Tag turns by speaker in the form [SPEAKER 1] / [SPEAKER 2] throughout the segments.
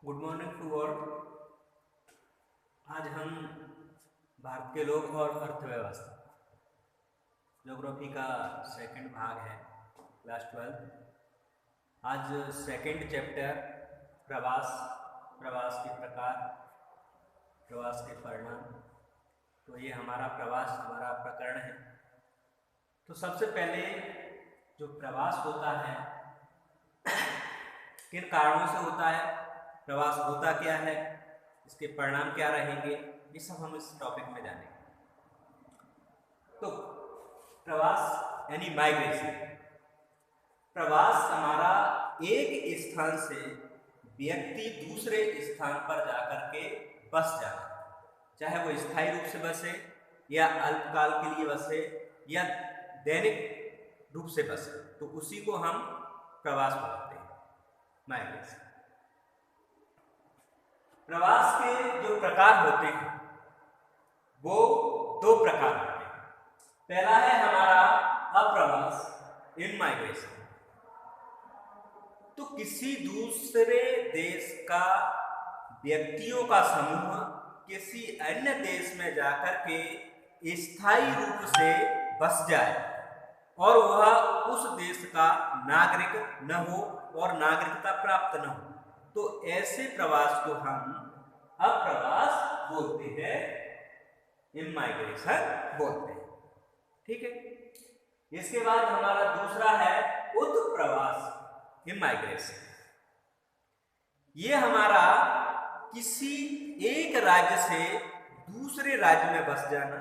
[SPEAKER 1] Good morning to all. आज हम भारत के लोग और अर्थव्यवस्था ज्योग्राफी का सेकंड भाग है, क्लास 12। आज सेकंड चैप्टर प्रवास, प्रवास के प्रकार, प्रवास के परिणाम। तो ये हमारा हमारा प्रकरण है। तो सबसे पहले जो प्रवास होता है किन कारणों से होता है, प्रवास होता क्या है, इसके परिणाम क्या रहेंगे, ये सब हम इस टॉपिक में जानेंगे। तो प्रवास यानी माइग्रेशन। प्रवास हमारा एक स्थान से व्यक्ति दूसरे स्थान पर जाकर के बस जाना, चाहे वो स्थायी रूप से बसे या अल्पकाल के लिए बसे या दैनिक रूप से बसे, तो उसी को हम प्रवास बोलते हैं, माइग्रेशन। प्रवास के जो प्रकार होते हैं वो दो प्रकार होते हैं। पहला है हमारा अप्रवास, इन माइग्रेशन। तो किसी दूसरे देश का व्यक्तियों का समूह किसी अन्य देश में जाकर के स्थायी रूप से बस जाए और वह उस देश का नागरिक न हो और नागरिकता प्राप्त न हो, तो ऐसे प्रवास को हम अप्रवास बोलते हैं, इमाइग्रेशन बोलते हैं। ठीक है। इसके बाद हमारा दूसरा है उत्प्रवास, इमाइग्रेशन। ये हमारा किसी एक राज्य से दूसरे राज्य में बस जाना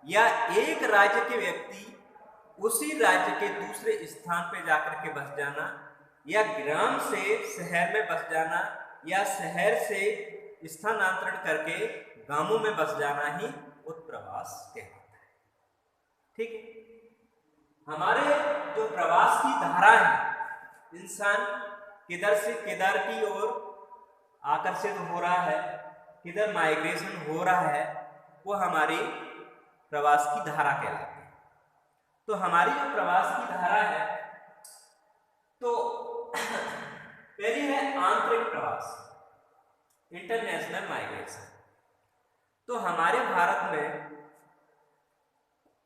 [SPEAKER 1] या एक राज्य के व्यक्ति उसी राज्य के दूसरे स्थान पर जाकर के बस जाना या ग्राम से शहर में बस जाना या शहर से स्थानांतरण करके गांवों में बस जाना ही उत्प्रवास कहलाता है। ठीक है। हमारे जो प्रवास की धारा है, इंसान किधर से किधर की ओर आकर्षित हो रहा है, किधर माइग्रेशन हो रहा है, वो हमारी प्रवास की धारा कहलाती है। तो हमारी जो प्रवास की धारा है, तो पहली है आंतरिक प्रवास, इंटरनेशनल माइग्रेशन। तो हमारे भारत में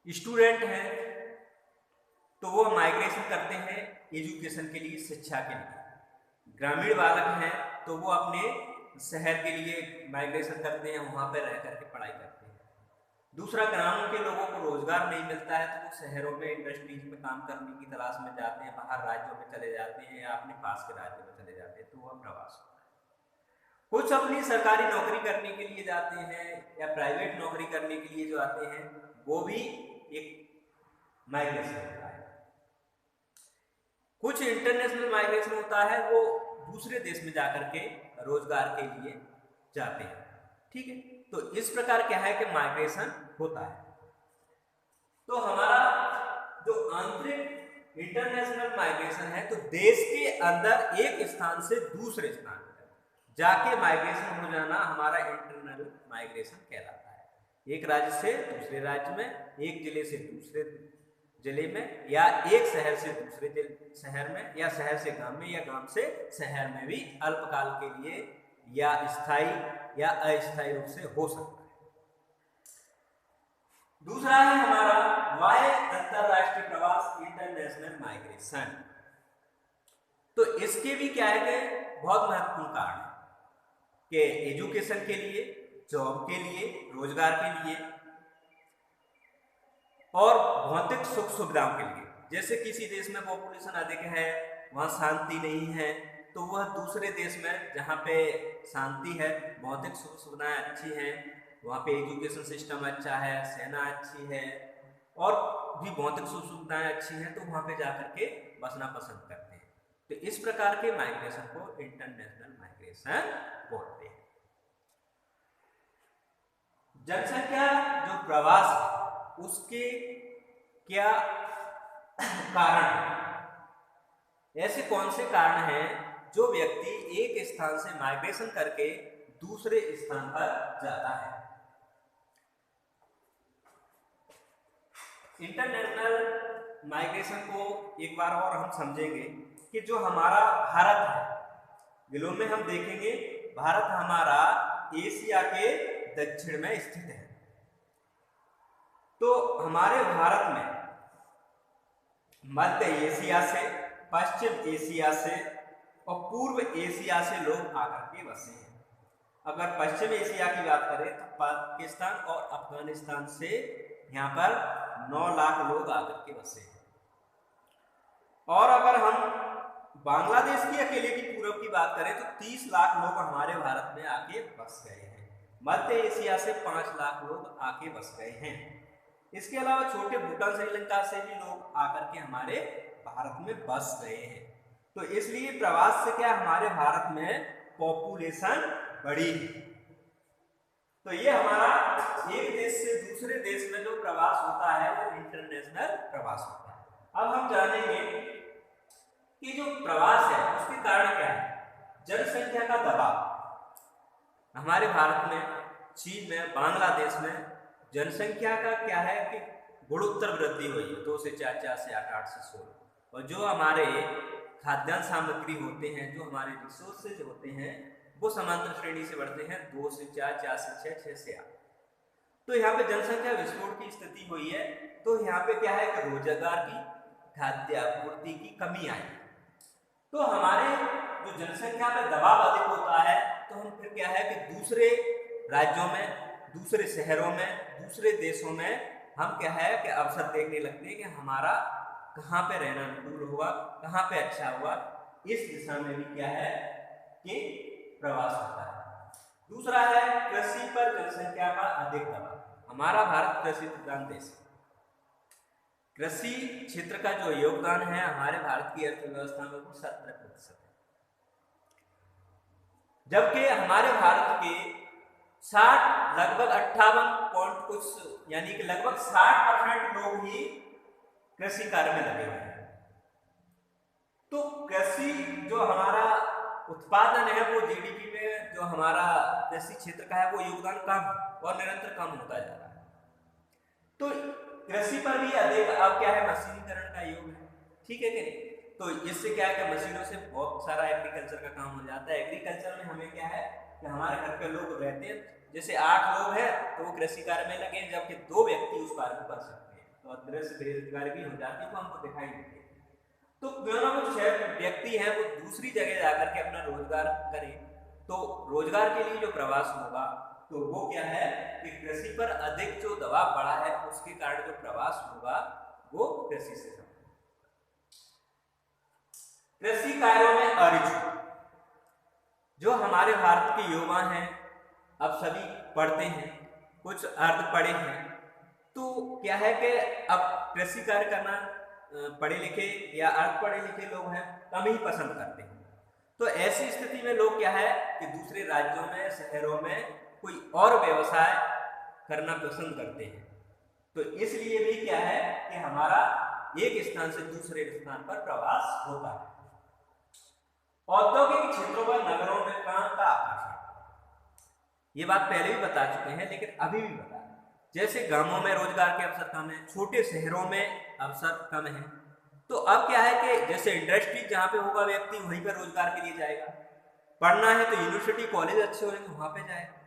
[SPEAKER 1] स्टूडेंट हैं तो वो माइग्रेशन करते हैं एजुकेशन के लिए, शिक्षा के लिए। ग्रामीण बालक हैं तो वो अपने शहर के लिए माइग्रेशन करते हैं, वहाँ पर रह करके पढ़ाई करते हैं। दूसरा, ग्रामीण के लोगों को रोजगार नहीं मिलता है तो वो शहरों में इंडस्ट्रीज में काम करने की तलाश में जाते हैं, बाहर राज्यों में चले जाते हैं या अपने पास के राज्य में चले जाते हैं, तो वह प्रवास होता है। कुछ अपनी सरकारी नौकरी करने के लिए जाते हैं या प्राइवेट नौकरी करने के लिए जो आते हैं, वो भी एक माइग्रेशन होता है। कुछ इंटरनेशनल माइग्रेशन होता है, वो दूसरे देश में जाकर के रोजगार के लिए जाते हैं। ठीक है। तो इस प्रकार क्या है कि माइग्रेशन होता है। तो हमारा जो आंतरिक इंटरनेशनल माइग्रेशन है, तो देश के अंदर एक स्थान से दूसरे स्थान पर जाके माइग्रेशन हो जाना हमारा इंटरनल माइग्रेशन कहलाता है। एक राज्य से दूसरे राज्य में, एक जिले से दूसरे जिले में, या एक शहर से दूसरे शहर में, या शहर से गांव में, या गांव से शहर में भी अल्पकाल के लिए या स्थायी या अस्थायी रूप से हो सकता है। दूसरा है हमारा वाय अंतरराष्ट्रीय प्रवास, इंटरनेशनल माइग्रेशन। तो इसके भी क्या है कि बहुत महत्वपूर्ण कारण है कि एजुकेशन के लिए, जॉब के लिए, रोजगार के लिए और भौतिक सुख सुविधाओं के लिए। जैसे किसी देश में पॉपुलेशन अधिक है, वहाँ शांति नहीं है, तो वह दूसरे देश में जहाँ पे शांति है, भौतिक सुख सुविधाएं अच्छी हैं, वहाँ पे एजुकेशन सिस्टम अच्छा है, सेना अच्छी है और भी भौतिक सुख सुविधाएं अच्छी हैं, तो वहाँ पे जाकर के बसना पसंद करते हैं। तो इस प्रकार के माइग्रेशन को इंटरनेशनल माइग्रेशन बोलते हैं। जनसंख्या जो प्रवास है, उसके क्या कारण है? ऐसे कौन से कारण हैं जो व्यक्ति एक स्थान से माइग्रेशन करके दूसरे स्थान पर जाता है? इंटरनेशनल माइग्रेशन को एक बार और हम समझेंगे कि जो हमारा भारत है, ग्लोब में हम देखेंगे भारत हमारा एशिया के दक्षिण में स्थित है। तो हमारे भारत में मध्य एशिया से, पश्चिम एशिया से और पूर्व एशिया से लोग आकर के बसे हैं। अगर पश्चिम एशिया की बात करें तो पाकिस्तान और अफगानिस्तान से यहाँ पर 9 लाख लोग आकर के बसे हैं। और अगर हम बांग्लादेश की अकेले की पूरब की बात करें तो 30 लाख लोग हमारे भारत में आके बस गए हैं। मध्य एशिया से 5 लाख लोग आके बस गए हैं। इसके अलावा छोटे भूटान, श्रीलंका से भी लोग आकर के हमारे भारत में बस गए हैं। तो इसलिए प्रवास से क्या हमारे भारत में पॉपुलेशन बढ़ी है। तो ये हमारा एक देश से दूसरे देश में जो प्रवास होता है वो इंटरनेशनल प्रवास होता है। अब हम जानेंगे कि जो प्रवास है उसके कारण क्या है। जनसंख्या का दबाव हमारे भारत में, चीन में, बांग्लादेश में जनसंख्या का क्या है कि गुणोत्तर वृद्धि हुई है। 2 से 4, 4 से 8, 8 से 16। और जो हमारे खाद्यान्न सामग्री होते हैं, जो हमारे रिसोर्सेज होते हैं, वो समांतर श्रेणी से बढ़ते हैं 2 से 4, 4 से 6, 6 से 8। तो यहाँ पे जनसंख्या विस्फोट की स्थिति हुई है। तो यहाँ पे क्या है कि रोजगार की, खाद्य आपूर्ति की कमी आई। तो हमारे जो जनसंख्या पे दबाव अधिक होता है तो हम फिर क्या है कि दूसरे राज्यों में, दूसरे शहरों में, दूसरे देशों में हम क्या है कि अवसर देखने लगते हैं कि हमारा कहाँ पे रहना अनुकूल होगा, कहाँ पे अच्छा होगा। इस दिशा में भी क्या है कि प्रवास होता है। दूसरा है कृषि पर जनसंख्या का अधिक दबाव। हमारा भारत कृषि प्रधान देश है। कृषि क्षेत्र का जो योगदान है हमारे भारत की अर्थव्यवस्था में वो 17% है, जबकि हमारे भारत के 60 लगभग 58 पॉइंट कुछ यानी कि लगभग 60% लोग ही कृषि कार्य में लगे हुए हैं। तो कृषि जो हमारा उत्पादन है वो जीडीपी में जो हमारा कृषि क्षेत्र का है वो योगदान कम और निरंतर कम होता जा रहा है। तो कृषि पर भी अधिक अब क्या है मशीनीकरण का युग है, ठीक है कि नहीं। तो इससे क्या है कि मशीनों से बहुत सारा एग्रीकल्चर का काम हो जाता है। एग्रीकल्चर में हमें क्या है कि हमारे घर पे लोग रहते हैं, जैसे 8 लोग हैं तो वो कृषि कार्य में लगे, जबकि 2 व्यक्ति उस कार्य को कर सकते हैं। तो अदृश्य बेरोजगारी भी हो जाती है तो हमको दिखाई देती है। तो क्यों ना कुछ व्यक्ति हैं वो दूसरी जगह जाकर के अपना रोजगार करें। तो रोजगार के लिए जो प्रवास होगा तो वो क्या है कि कृषि पर अधिक जो दबाव बढ़ा है उसके कारण जो प्रवास होगा वो कृषि से संबंधित। कृषि कार्यों में अरुचि, जो हमारे भारत के युवा हैं अब सभी पढ़ते हैं, कुछ अर्ध पढ़े हैं, तो क्या है कि अब कृषि कार्य करना पढ़े लिखे या अर्ध पढ़े लिखे लोग हैं कम ही पसंद करते हैं। तो ऐसी स्थिति में लोग क्या है कि दूसरे राज्यों में, शहरों में कोई और व्यवसाय करना पसंद करते हैं। तो इसलिए भी क्या है कि हमारा एक स्थान से दूसरे स्थान पर प्रवास होता है। औद्योगिक क्षेत्रों पर नगरों में काम का आकर्षण, ये बात पहले भी बता चुके हैं लेकिन अभी भी बता रहे। जैसे गांवों में रोजगार के अवसर कम है, छोटे शहरों में अवसर कम है। तो अब क्या है कि जैसे इंडस्ट्री जहाँ पे होगा व्यक्ति वहीं पर रोजगार के लिए जाएगा। पढ़ना है तो यूनिवर्सिटी कॉलेज अच्छे होंगे वहाँ पे जाएगा।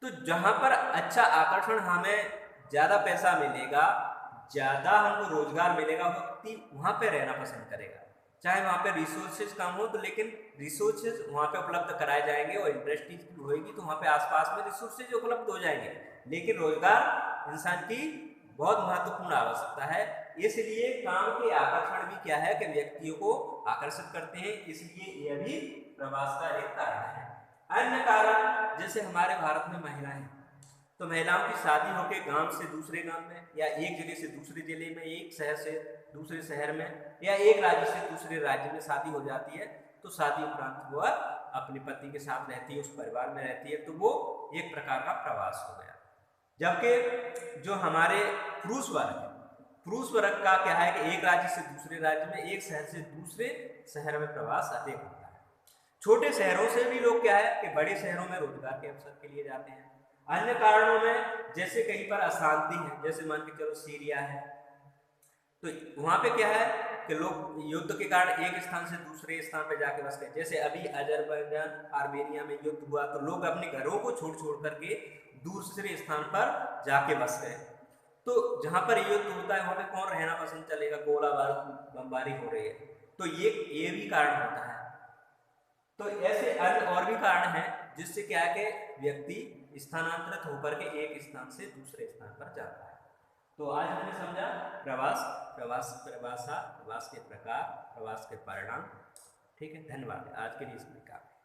[SPEAKER 1] तो जहाँ पर अच्छा आकर्षण, हमें ज़्यादा पैसा मिलेगा, ज़्यादा हमको रोजगार मिलेगा, व्यक्ति वहाँ पे रहना पसंद करेगा। चाहे वहाँ पे रिसोर्सेज कम हो तो लेकिन रिसोर्सेज वहाँ पे उपलब्ध कराए जाएंगे और इंडस्ट्रीज होगी तो वहाँ पे आसपास में रिसोर्सेज उपलब्ध हो जाएंगे। लेकिन रोजगार इंसान की बहुत महत्वपूर्ण आवश्यकता है। इसलिए काम के आकर्षण भी क्या है कि व्यक्तियों को आकर्षित करते हैं, इसलिए यह भी प्रवास का एक कारण है। अन्य कारण जैसे हमारे भारत में महिलाएं, तो महिलाओं की शादी होकर गांव से दूसरे गांव में या एक जिले से दूसरे जिले में, एक शहर से दूसरे शहर में या एक राज्य से दूसरे राज्य में शादी हो जाती है। तो शादी उपरांत वह अपने पति के साथ रहती है, उस परिवार में रहती है, तो वो एक प्रकार का प्रवास हो गया। जबकि जो हमारे पुरुष वर्ग का क्या है कि एक राज्य से दूसरे राज्य में, एक शहर से दूसरे शहर में प्रवास अधिक होता है। छोटे शहरों से भी लोग क्या है कि बड़े शहरों में रोजगार के अवसर के लिए जाते हैं। अन्य कारणों में जैसे कहीं पर अशांति है, जैसे मान के चलो सीरिया है, तो वहां पे क्या है कि लोग युद्ध के कारण एक स्थान से दूसरे स्थान पर जाके बस गए। जैसे अभी अजरबैजान आर्मेनिया में युद्ध हुआ तो लोग अपने घरों को छोड़ छोड़ करके दूसरे स्थान पर जाके बस गए। तो जहां पर युद्ध होता है वहां पे कौन रहना पसंद चलेगा, गोला बारूद बमबारी हो रही है, तो ये भी कारण होता है। तो ऐसे अन्य और भी कारण हैं जिससे क्या है कि व्यक्ति स्थानांतरित होकर के एक स्थान से दूसरे स्थान पर जाता है। तो आज हमने समझा प्रवास, प्रवास के प्रकार, प्रवास के परिणाम। ठीक है, धन्यवाद। आज के लिए इसमें काफी।